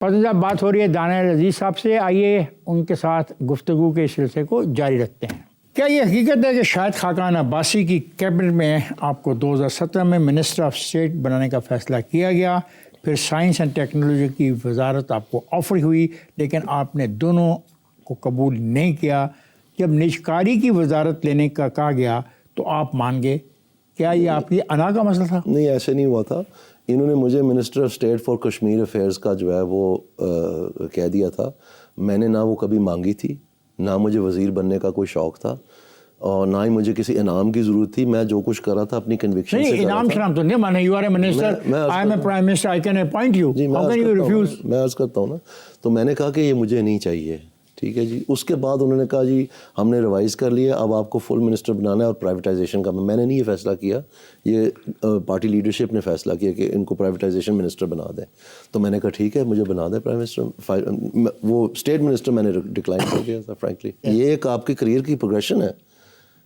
پتہ جب بات ہو رہی ہے دانیال عزیز صاحب سے، آئیے ان کے ساتھ گفتگو کے سلسلے کو جاری رکھتے ہیں۔ کیا یہ حقیقت ہے کہ شاہد خاقان عباسی کی کیبنٹ میں آپ کو 2017 میں منسٹر آف اسٹیٹ بنانے کا فیصلہ کیا گیا، پھر سائنس اینڈ ٹیکنالوجی کی وزارت آپ کو آفر ہوئی لیکن آپ نے دونوں کو قبول نہیں کیا؟ جب نجکاری کی وزارت لینے کا کہا گیا تو آپ مان گئے؟ کیا یہ آپ کی انا کا مسئلہ تھا؟ نہیں، ایسے نہیں ہوا تھا۔ انہوں نے مجھے minister of state for Kashmir affairs کا جو ہے وہ کہہ دیا تھا۔ میں نے نہ وہ کبھی مانگی تھی، نہ مجھے وزیر بننے کا کوئی شوق تھا، اور نہ ہی مجھے کسی انعام کی ضرورت تھی۔ میں جو کچھ کر رہا تھا اپنی کنوکشن سے کر رہا تھا۔ انعام شنام تو نہیں مانا، you are a minister, I am a prime minister, I can appoint you, how can you refuse? میں عرض کرتا ہوں نا، تو میں نے کہا کہ یہ مجھے نہیں چاہیے، ٹھیک ہے جی۔ اس کے بعد انہوں نے کہا جی ہم نے ریوائز کر لیا، اب آپ کو فل منسٹر بنانا ہے اور پرائیویٹائزیشن کا۔ میں نے نہیں یہ فیصلہ کیا، یہ پارٹی لیڈرشپ نے فیصلہ کیا کہ ان کو پرائیویٹائزیشن منسٹر بنا دیں۔ تو میں نے کہا ٹھیک ہے، مجھے بنا دیں پرائم منسٹر۔ وہ اسٹیٹ منسٹر میں نے ڈکلائن کر دیا تھا فرینکلی۔ یہ ایک آپ کی کریئر کی پروگریشن ہے۔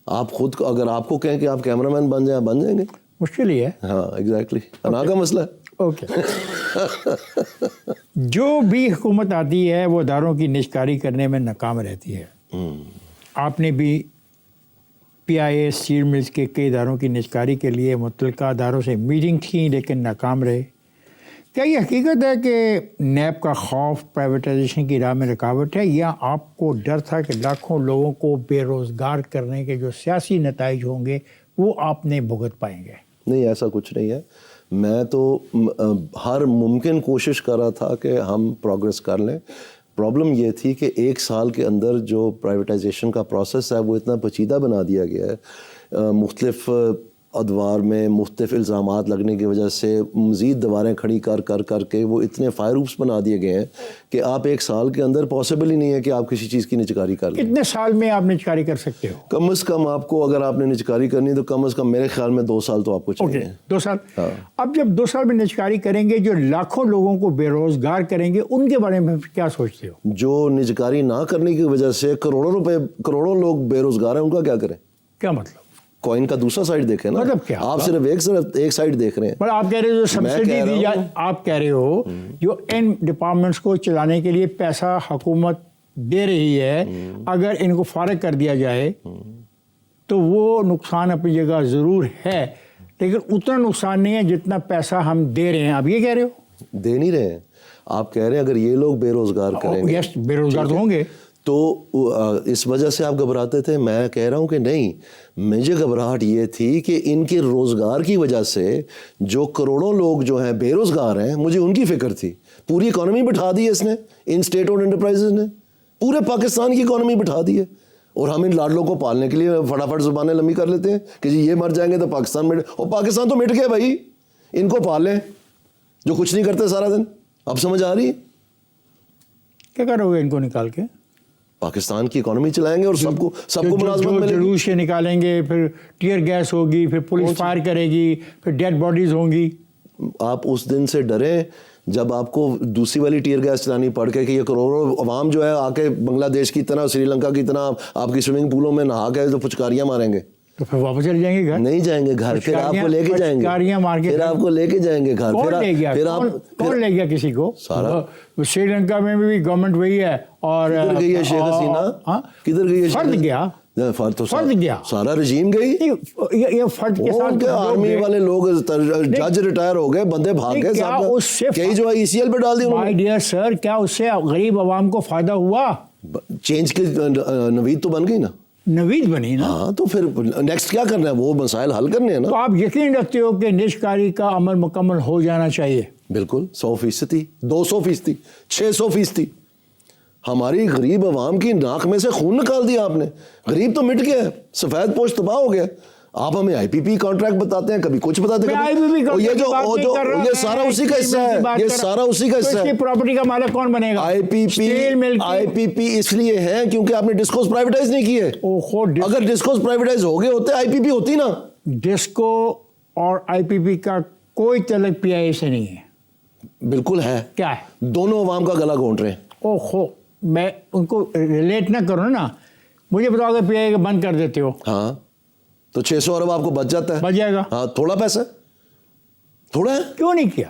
آپ خود اگر آپ کو کہیں کہ آپ کیمرہ مین بن جائیں گے، مشکل ہی ہے۔ ہاں ایگزیکٹلی، انا کا مسئلہ ہے۔ اوکے، جو بھی حکومت آتی ہے وہ اداروں کی نجکاری کرنے میں ناکام رہتی ہے۔ آپ نے بھی پی آئی اے اسٹیل ملز کے کئی اداروں کی نجکاری کے لیے متعلقہ اداروں سے میٹنگ کی لیکن ناکام رہے۔ کیا یہ حقیقت ہے کہ نیب کا خوف پرائیویٹائزیشن کی راہ میں رکاوٹ ہے، یا آپ کو ڈر تھا کہ لاکھوں لوگوں کو بے روزگار کرنے کے جو سیاسی نتائج ہوں گے وہ آپ نے بھگت پائیں گے؟ نہیں، ایسا کچھ نہیں ہے۔ میں تو ہر ممکن کوشش کر رہا تھا کہ ہم پروگریس کر لیں۔ پرابلم یہ تھی کہ 1 سال کے اندر جو پرائیویٹائزیشن کا پروسیس ہے وہ اتنا پیچیدہ بنا دیا گیا ہے، مختلف ادوار میں مختلف الزامات لگنے کی وجہ سے مزید دیواریں کھڑی کر کے وہ اتنے فائر روپس بنا دیے گئے ہیں کہ آپ 1 سال کے اندر پاسبل ہی نہیں ہے کہ آپ کسی چیز کی نجکاری کر لیں۔ کتنے سال میں آپ نجکاری کر سکتے ہو؟ کم از کم آپ کو، اگر آپ نے نجکاری کرنی ہے تو کم از کم میرے خیال میں 2 سال تو آپ کو چاہیے۔ 2 سال؟ اب جب 2 سال میں نجکاری کریں گے، جو لاکھوں لوگوں کو بے روزگار کریں گے، ان کے بارے میں کیا سوچتے ہو؟ جو نجکاری نہ کرنے کی وجہ سے کروڑوں لوگ بے روزگار ہیں، ان کا کیا کریں؟ کیا مطلب؟ کوئن کا دوسرا سائیڈ دیکھیں نا۔ مطلب کیا؟ آپ صرف ایک سائیڈ دیکھ رہے ہیں۔ پر آپ کہہ رہے ہو سبسڈی دی جائے، آپ کہہ رہے ہو جو ان ڈپارٹمنٹس کو چلانے کے لیے پیسہ حکومت دے رہی ہے، اگر ان کو فارغ کر دیا جائے تو وہ نقصان اپنی جگہ ضرور ہے، لیکن اتنا نقصان نہیں ہے جتنا پیسہ ہم دے رہے ہیں۔ آپ یہ کہہ رہے ہو؟ دے نہیں رہے ہیں، آپ کہہ رہے ہیں اگر یہ لوگ بے روزگار کریں گے۔ یس، بے روزگار تو ہوں گے۔ تو اس وجہ سے آپ گھبراتے تھے۔ میں کہہ رہا ہوں کہ نہیں، مجھے گھبراہٹ یہ تھی کہ ان کے روزگار کی وجہ سے جو کروڑوں لوگ جو ہیں بے روزگار ہیں، مجھے ان کی فکر تھی۔ پوری اکانومی بٹھا دی ہے اس نے، ان اسٹیٹ اور انٹرپرائزز نے پورے پاکستان کی اکانومی بٹھا دی ہے، اور ہم ان لاڈلوں کو پالنے کے لیے فٹافٹ زبانیں لمبی کر لیتے ہیں کہ جی یہ مر جائیں گے تو پاکستان مٹ، اور پاکستان تو مٹ گیا بھائی، ان کو پال لیں جو کچھ نہیں کرتے سارا دن۔ اب سمجھ آ رہی ہے؟ کیا کرو گے ان کو نکال کے؟ پاکستان کی اکانومی چلائیں گے اور سب کو ملازمت ملے گی۔ جلوس سے نکالیں گے، پھر ٹیئر گیس ہوگی، پھر پولیس فائر کرے گی، پھر ڈیڈ باڈیز ہوں گی۔ آپ اس دن سے ڈریں جب آپ کو دوسری والی ٹیئر گیس چلانی پڑ کے کہ یہ کروڑوں عوام جو ہے آ کے بنگلہ دیش کی طرح، سری لنکا کی طرح آپ کی سوئمنگ پولوں میں نہا کے تو پھچکاریاں ماریں گے، تو پھر واپس چلے جائیں گے گھر؟ نہیں جائیں گے گھر، پھر آپ کو لے کے جائیں گے، پھر آپ کو لے کے جائیں گے گھر۔ کون لے گیا کسی کو؟ سارا سری لنکا میں بھی گورنمنٹ وہی ہے، اور کدھر گئی ہے شیخ حسینہ؟ کدھر گئی ہے؟ فرد گیا، فرد گیا، سارا رجیم گئی۔ یہ فرد کے ساتھ آرمی والے لوگ جج ریٹائر ہو گئے، بندے بھاگ گئے، کئی جو ہے ECL پہ ڈال دی انہوں نے۔ مائی ڈیئر سر، کیا اس سے غریب عوام کو فائدہ ہوا؟ چینج کی نوید تو بن گئی نا، نوید بنی نا۔ ہاں، تو پھر نیکسٹ کیا کرنا ہے؟ وہ مسائل حل کرنے ہیں نا۔ تو آپ یقین رکھتے ہو کہ نجکاری کا عمل مکمل ہو جانا چاہیے؟ بالکل، 100%، 200%، 600%۔ ہماری غریب عوام کی ناک میں سے خون نکال دیا آپ نے۔ غریب تو مٹ گیا ہے، سفید پوش تباہ ہو گیا۔ آپ ہمیں IPP کانٹریکٹ بتاتے ہیں، کبھی کچھ بتاتے ہیں، یہ سارا اسی کا حصہ ہے، یہ سارا اسی کا حصہ ہے۔ پراپرٹی کا مالک کون بنے گا؟ IPP اس لیے ہے کیونکہ آپ نے ڈسکوز پرائیویٹائز نہیں کیے۔ اگر ڈسکوز پرائیویٹائز ہو گئے ہوتے IPP ہوتی نا۔ ڈسکو اور IPP کا کوئی تعلق PIA سے نہیں ہے۔ بالکل ہے۔ کیا ہے؟ دونوں عوام کا گلا گھونٹ رہے ہیں۔ میں ان کو ریلیٹ نہ کروں نا، مجھے بتاؤ کہ PIA بند کر دیتے ہو، ہاں تو 600 ارب آپ کو بچ جاتا ہے۔ بچ جائے گا۔ ہاں، تھوڑا پیسہ، تھوڑا ہے، کیوں نہیں کیا؟